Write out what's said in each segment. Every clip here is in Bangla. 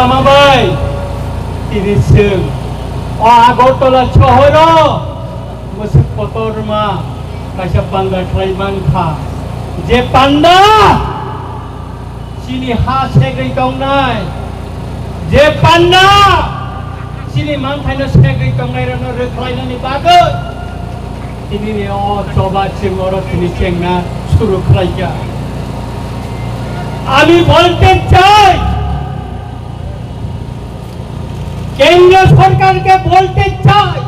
Mamabay, Tirisung, Agortola Chohoro, Musik Potorma, Kasapanga Traimanka, Jepanda, Sini Hasegri Tongnai, Jepanda, Sini Mantana Segri Tongnai, no reclining bagot. Ini coba cemorot ini cengna suruh kerja. আমি বলতে চাই কেন্দ্র সরকারকে বলতে চাই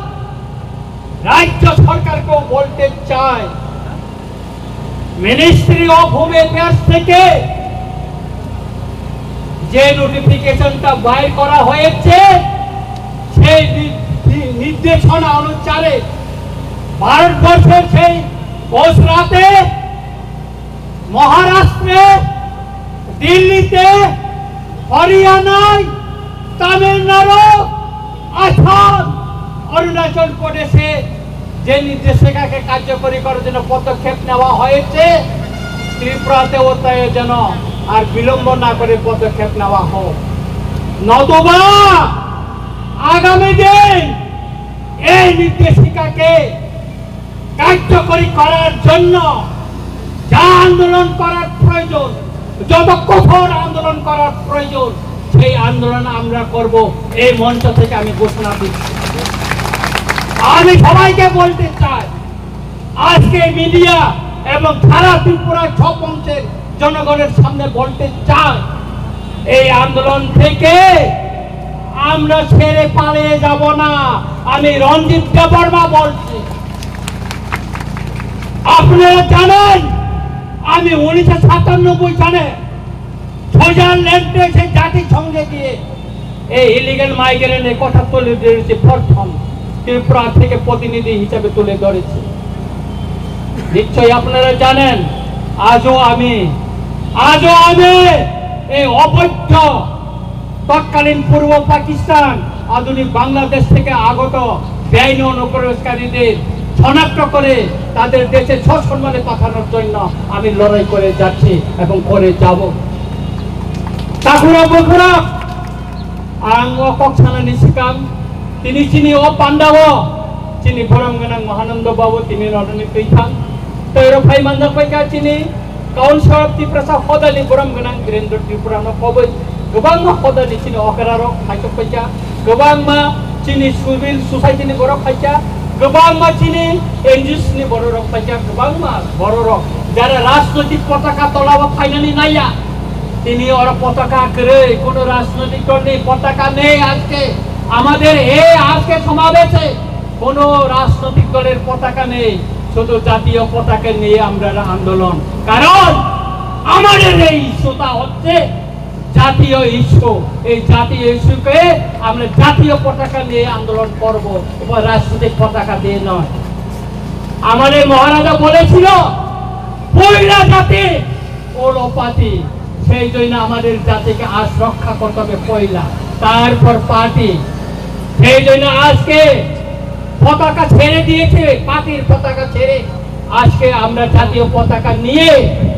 রাজ্য সরকারকে বলতে চাই মিনিস্ট্রি অফ হোম অ্যাফেয়ার্স থেকে যে নোটিফিকেশনটা বাইর করা হয়েছে সেই নির্দেশনা অনুসারে ভারতবর্ষের সেই গুজরাটে মহারাষ্ট্রে দিল্লিতে হরিয়ানায় তামিলনাড়ু আসাম অরুণাচল প্রদেশে যে নির্দেশিকাকে কার্যকরী করার জন্য পদক্ষেপ নেওয়া হয়েছে ত্রিপুরাতেও তাই যেন আর বিলম্ব না করে পদক্ষেপ নেওয়া হোক নতুবা আগামী দিন এই নির্দেশিকাকে কার্যকরী করার জন্য যা আন্দোলন করার প্রয়োজন যত কঠোর আন্দোলন করার প্রয়োজন সেই আন্দোলন আমরা করব এই মঞ্চ থেকে আমি ঘোষণা দিচ্ছি আমি সবাইকে বলতে চাই আজকে মিডিয়া এবং সারা ত্রিপুরা সব অংশের জনগণের সামনে বলতে চাই এই আন্দোলন থেকে আমরা ছেড়ে পালিয়ে যাব না আমি রঞ্জিত দেববর্মা বলছি আপনারা জানেন আমি 1997 সালে সুইজারল্যান্ডে সেই জাতিসংঘে গিয়ে এই ইলিগাল মাইগ্রেন্টের কথা তুলে ধরেছি প্রথম ত্রিপুরা থেকে প্রতিনিধি হিসেবে তুলে ধরেছি নিশ্চয়ই আপনারা জানেন আজও আমি এই অবৈধ তৎকালীন পূর্ব পাকিস্তান আধুনিক বাংলাদেশ থেকে আগত বেআইনি অনুপ্রবেশকারীদের শনাক্ত করে তাদের দেশে সসম্মানে পাঠানোর জন্য আমি লড়াই করে যাচ্ছি এবং করে যাব ঠাকুরা বকুরা আঙ্গ কক্সানা নিশিকাম তিনি চিনি ও পান্ডাব চিনি ভরমগনাং মহানন্দ বাবু তিনি রণনী তৈথাং তৈর ভাই মানজাক পাইকা চিনি কাউন্সিলর ত্রিপুরা হদালি ভরমগনাং বীরেন্দ্র ত্রিপুরানো কবই गोबां हदानि चिनि अकेरारो खायक फैसा गोबां मा चिनि सिभिल ससाइटिनि बर' खायसा गोबां मा चिनि एनजिओसनि बर' रक फैसा गोबां मा बर' रक যারা রাজনৈতিক পতাকা তলাবা ফাইনালি নাইয়া তিনি ওর পতাকা করে কোন রাজনৈতিক দল নেই পতাকা নেই আজকে আমাদের এই আজকে সমাবেশে কোন রাজনৈতিক দলের পতাকা নেই শুধু জাতীয় পতাকা নিয়ে আমরা আন্দোলন কারণ আমাদের এই ইস্যুটা হচ্ছে জাতীয় ইস্যু এই জাতীয় ইস্যুকে আমরা জাতীয় পতাকা নিয়ে আন্দোলন করব উপর রাজনৈতিক পতাকা দিয়ে নয় আমাদের মহারাজা বলেছিল পয়লা জাতি ওলোপাতি সেই জন্য আমাদের জাতিকে আজ রক্ষা করতে হবে পয়লা তারপর পার্টি সেই জন্য আজকে পতাকা ছেড়ে দিয়েছে পার্টির পতাকা ছেড়ে আজকে আমরা জাতীয় পতাকা নিয়ে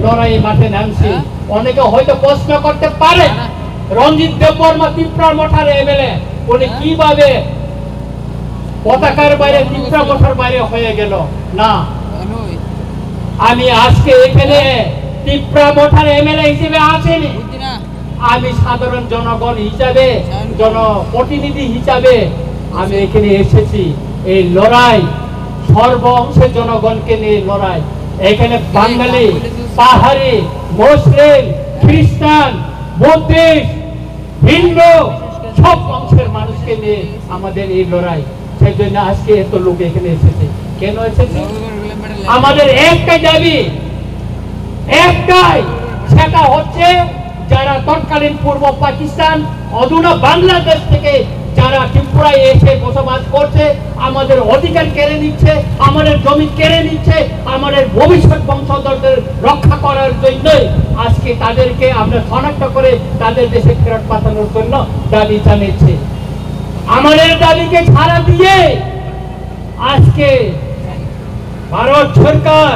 লড়াই মাঠে নামছি অনেকে হয়তো প্রশ্ন করতে পারে রঞ্জিত দেববর্মা ত্রিপুরা মঠার এমএলএ উনি কিভাবে পতাকার বাইরে ত্রিপুরা মঠার বাইরে হয়ে গেল না আমি আজকে এখানে ত্রিপুরা মঠার এমএলএ হিসেবে আসেনি আমি সাধারণ জনগণ হিসাবে জনপ্রতিনিধি হিসাবে আমি এখানে এসেছি এই লড়াই সর্ব অংশের জনগণকে নিয়ে লড়াই এখানে বাঙালি পাহাড়ি মুসলিম খ্রিস্টান বুদ্ধিস্ট হিন্দু সব অংশের মানুষকে নিয়ে আমাদের এই লড়াই সেই জন্য আজকে এত লোক এখানে এসেছে কেন এসেছে আমাদের একটাই দাবি একটাই সেটা হচ্ছে যারা তৎকালীন পূর্ব পাকিস্তান অধুনা বাংলাদেশ থেকে যারা ত্রিপুরায় এসে বসবাস করছে আমাদের অধিকার কেড়ে নিচ্ছে আমাদের জমি কেড়ে নিচ্ছে আমাদের ভবিষ্যৎ বংশধরদের রক্ষা করার জন্য আজকে তাদেরকে আমরা শনাক্ত করে তাদের দেশে ফেরত পাঠানোর জন্য দাবি জানিয়েছে আমাদের দাবিকে ছাড়া দিয়ে আজকে ভারত সরকার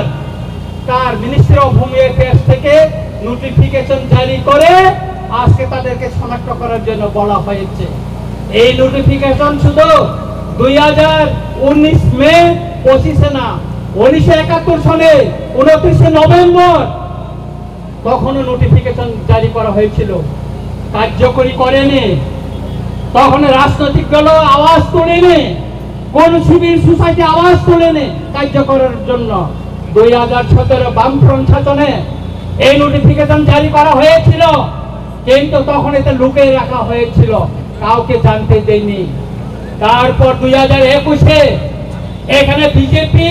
তার মিনিস্ট্রি অফ হোম অ্যাফেয়ার্স থেকে নোটিফিকেশন জারি করে আজকে তাদেরকে শনাক্ত করার জন্য বলা হয়েছে। এই নোটিফিকেশন শুধু 2019 মে 25 না, 1971 সালে 29 নভেম্বর তখনও নোটিফিকেশন জারি করা হয়েছিল, কার্যকরী করেনি। তখন রাজনৈতিক দল আওয়াজ তোলেনি, কোন সিভিল সোসাইটি আওয়াজ তোলেনি কার্যকরের জন্য। 2017 বামফ্রন্ট শাসনে এই নোটিফিকেশন জারি করা হয়েছিল, কিন্তু তখন এটা লুকিয়ে রাখা হয়েছিল, কাউকে জানতে দেয়নি। তারপর 2021-এ এখানে বিজেপি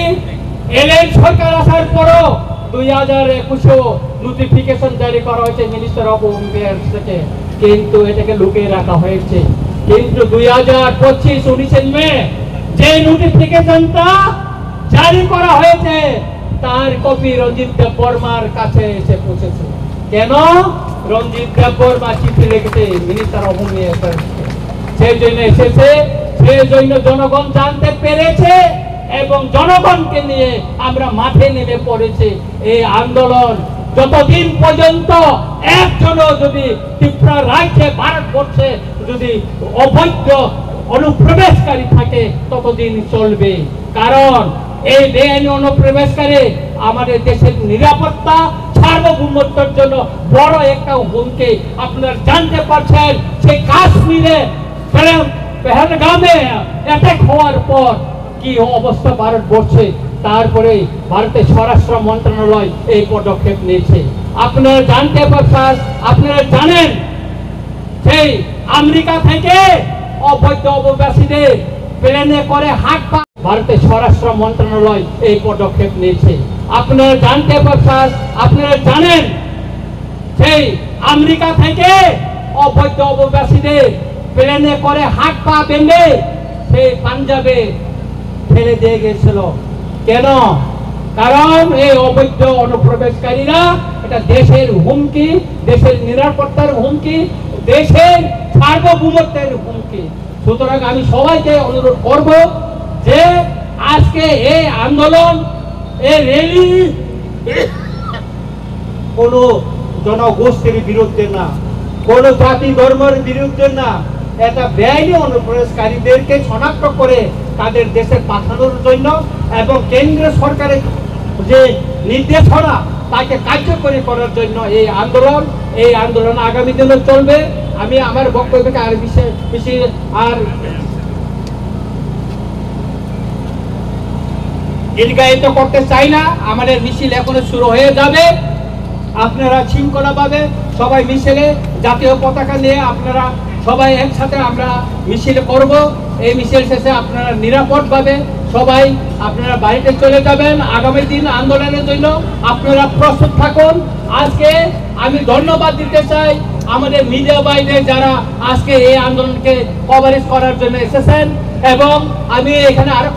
এলেন সরকার আসার পরও 2021-এও নোটিফিকেশন জারি করা হয়েছে মিনিস্টার অফ হোম অ্যাফেয়ার্স থেকে, কিন্তু এটাকে লুকিয়ে রাখা হয়েছে। কিন্তু 2025 19 মে যে নোটিফিকেশনটা জারি করা হয়েছে তার কপি রঞ্জিত দেব বর্মার কাছে এসে পৌঁছেছে। কেন? রঞ্জিত দেব বর্মা চিঠি লিখেছে মিনিস্টার অফ হোম অ্যাফেয়ার্স, সেই জন্য এসেছে, সেই জন্য জনগণ জানতে পেরেছে এবং জনগণকে নিয়ে আমরা মাঠে নেমে পড়েছি। এই আন্দোলন যতদিন পর্যন্ত একজনও যদি ত্রিপুরা রাজ্যে ভারতবর্ষে যদি অবৈধ অনুপ্রবেশকারী থাকে ততদিন চলবে। কারণ এই বেআইনি অনুপ্রবেশকারী আমাদের দেশের নিরাপত্তা সার্বভৌমত্বের জন্য বড় একটা হুমকি। আপনারা জানতে পারছেন সেই কাশ্মীরে পেহেলগামে অ্যাটাক হওয়ার পর কি অবস্থা ভারতবর্ষে, তারপরে ভারতের স্বরাষ্ট্র মন্ত্রণালয় এই পদক্ষেপ নিয়েছে। আপনারা জানতে পারছেন, আপনারা জানেন সেই আমেরিকা থেকে অবৈধ অভিবাসীদের প্লেনে করে হাট পা, ভারতের স্বরাষ্ট্র মন্ত্রণালয় এই পদক্ষেপ নিয়েছে। আপনারা জানতে পারছেন, আপনারা জানেন সেই আমেরিকা থেকে অবৈধ অভিবাসীদের প্লেনে করে হাট পা বেঁধে সেই পাঞ্জাবে ফেলে দিয়ে গেছিল। কেন? কারণ এই অবৈধ অনুপ্রবেশকারীরা এটা দেশের হুমকি, দেশের নিরাপত্তার হুমকি, দেশের সার্বভৌমত্বের হুমকি। সুতরাং আমি সবাইকে অনুরোধ করব যে আজকে এই আন্দোলন, এই র্যালি কোন জনগোষ্ঠীর বিরুদ্ধে না, কোন জাতি ধর্মের বিরুদ্ধে না, এটা বেআইনি অনুপ্রবেশকারীদেরকে শনাক্ত করে তাদের দেশে পাঠানোর জন্য এবং কেন্দ্র সরকারের যে নির্দেশনা তাকে কার্যকরী করার জন্য এই আন্দোলন আগামী দিনে চলবে। আমি আমার বক্তব্যকে আর বেশি আর দীর্ঘায়িত করতে চাই না। আমাদের মিছিল এখনো শুরু হয়ে যাবে। আপনারা শৃঙ্খলাভাবে সবাই মিছিলে জাতীয় পতাকা নিয়ে আপনারা সবাই একসাথে আমরা মিছিল করব। এই মিছিল শেষে আপনারা নিরাপদভাবে সবাই আপনারা বাড়িতে চলে যাবেন। আগামী দিন আন্দোলনের জন্য আপনারা প্রস্তুত থাকুন। আজকে আমি ধন্যবাদ দিতে চাই আমাদের মিডিয়া ভাইদের যারা আজকে এই আন্দোলনকে কভারেজ করার জন্য এসেছেন, এবং আমি এখানে আরো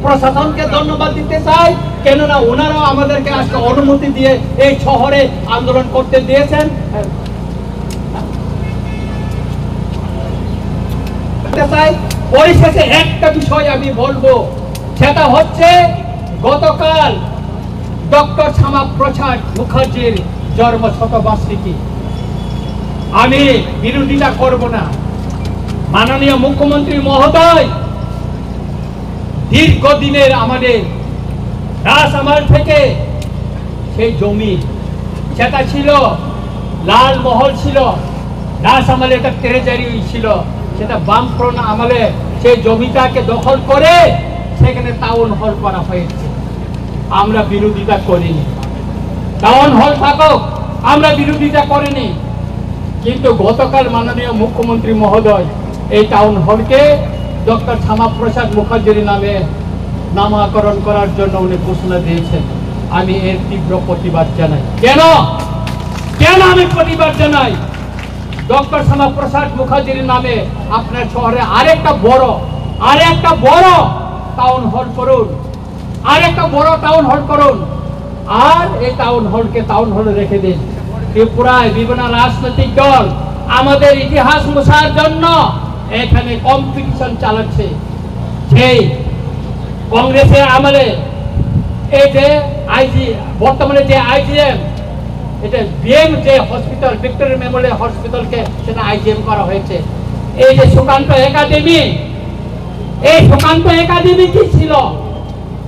প্রশাসনকে ধন্যবাদ দিতে চাই, কেননা ওনারাও আমাদেরকে আজকে অনুমতি দিয়ে এই শহরে আন্দোলন করতে দিয়েছেন। পরিশেষে একটা বিষয় আমি বলবো, সেটা হচ্ছে গতকাল ডক্টর শ্যামাপ্রসাদ মুখার্জির জন্ম শতবার্ষিকী। আমি বিরোধিতা করব না। মাননীয় মুখ্যমন্ত্রী মহোদয় দীর্ঘদিনের আমাদের রাজআমাল থেকে সেই জমি, সেটা ছিল লাল মহল, ছিল রাজআমালে একটা ট্রেজারি ছিল, সেটা বামফ্রন্ট আমলে সেই জমিটাকে দখল করে সেখানে টাউন হল করা হয়েছে। আমরা বিরোধিতা করিনি, টাউন হল থাকুক, আমরা বিরোধিতা করিনি। কিন্তু গতকাল মাননীয় মুখ্যমন্ত্রী মহোদয় এই টাউন হলকে ডক্টর শ্যামাপ্রসাদ মুখার্জির নামে নামকরণ করার জন্য উনি ঘোষণা দিয়েছেন। আমি এর তীব্র প্রতিবাদ জানাই। কেন আমি প্রতিবাদ জানাই? ডক্টর শ্যামাপ্রসাদ মুখার্জির নামে আপনার শহরে আরেকটা বড় টাউন হল করুন, আরেকটা বড় টাউন হল করুন, আর এই টাউন হলকে টাউন হলে রেখে দিন। ত্রিপুরায় বিভিন্ন রাজনৈতিক দল আমাদের ইতিহাস মোছার জন্য এখানে কম্পিটিশন চালাচ্ছে। সেই কংগ্রেসের আমলে এই যে বর্তমানে যে IGM এটা বিএম যে হসপিটাল ভিক্টোরিয়া মেমোরিয়াল হসপিটালকে সেটা আইজিএম করা হয়েছে। এই যে সুকান্ত একাডেমি, এই সুকান্ত একাডেমি কি ছিল?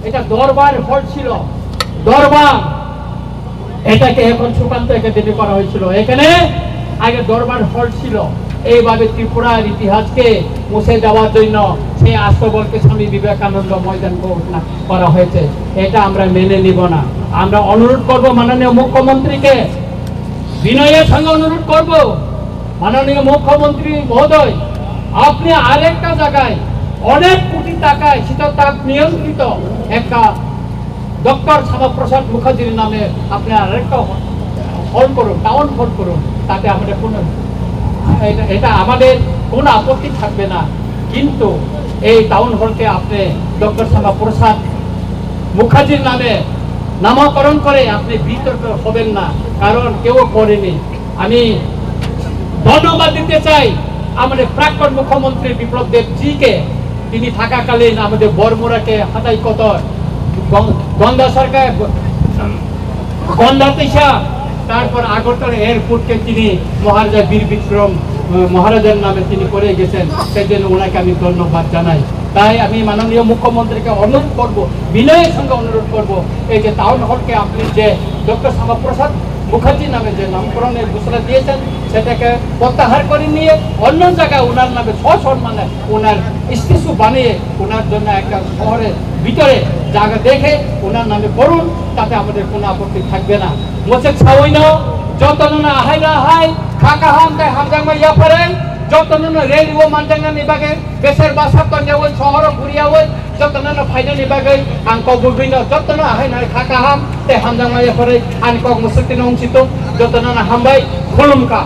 এটা দরবার হল ছিল, দরবার। এটাকে এখন সুকান্ত একাডেমি করা হয়েছিল। এখানে আগে দরবার হল ছিল। এইভাবে ত্রিপুরার ইতিহাসকে মুছে দেওয়ার জন্য সেই আস্তবলকে স্বামী বিবেকানন্দ ময়দান ঘোষণা করা হয়েছে। এটা আমরা মেনে নিব না। আমরা অনুরোধ করব মাননীয় মুখ্যমন্ত্রীকে, বিনয়ের সঙ্গে অনুরোধ করব, মাননীয় মুখ্যমন্ত্রী মহোদয়, আপনি আরেকটা জায়গায় অনেক কোটি টাকায় শীততাপ নিয়ন্ত্রিত একটা ডক্টর শ্যামাপ্রসাদ মুখার্জির নামে আপনি আরেকটা হল করুন, টাউন হল করুন। তাতে আমাদের কোনো এটা আমাদের কোনো আপত্তি থাকবে না। কিন্তু এই টাউন হলকে আপনি ডক্টর শ্যামাপ্রসাদ মুখার্জির নামে নামকরণ করে আপনি বিতর্ক হবেন না, কারণ কেউ করেনি। আমি ধন্যবাদ দিতে চাই আমাদের প্রাক্তন মুখ্যমন্ত্রী বিপ্লব দেবজিকে। তিনি থাকাকালীন আমাদের বরমুরাকে হাতাই কতর, গঙ্গা সরকার, গন্ধা তেসা, তারপর আগরতলা এয়ারপোর্টকে তিনি মহারাজা বীর বিক্রম মহারাজার নামে তিনি করে গেছেন। সেই জন্য ওনাকে আমি ধন্যবাদ জানাই। তাই আমি মাননীয় মুখ্যমন্ত্রীকে অনুরোধ করব, বিনয়ের সঙ্গে অনুরোধ করব, এই যে টাউন হলকে আপনি যে ডক্টর শ্যামাপ্রসাদ মুখার্জির নামে যে নামকরণের ঘোষণা দিয়েছেন সেটাকে প্রত্যাহার করে নিয়ে অন্য জায়গায় ওনার নামে সসম্মানে ওনার স্ট্যাচু বানিয়ে ওনার জন্য একটা শহরের ভিতরে জায়গা দেখে ওনার নামে করুন, তাতে আমাদের কোনো আপত্তি থাকবে না। মোচেক ছাওই না যতন না আহাই না আহাই খাকা হাম তাই হামজাংমা ইয়া পারে যতন না রেলও মানজাংনা নিবাগে বেসের বাসা তঞ্জাওই শহর ঘুরিয়াওই যতন না ফাইনা নিবাগে আংক বুবিন যতন আহাই না খাকা হাম তাই হামজাংমা ইয়া পারে আনকক মুসুতি নংসিত যতন না হামবাই খুলুমকা।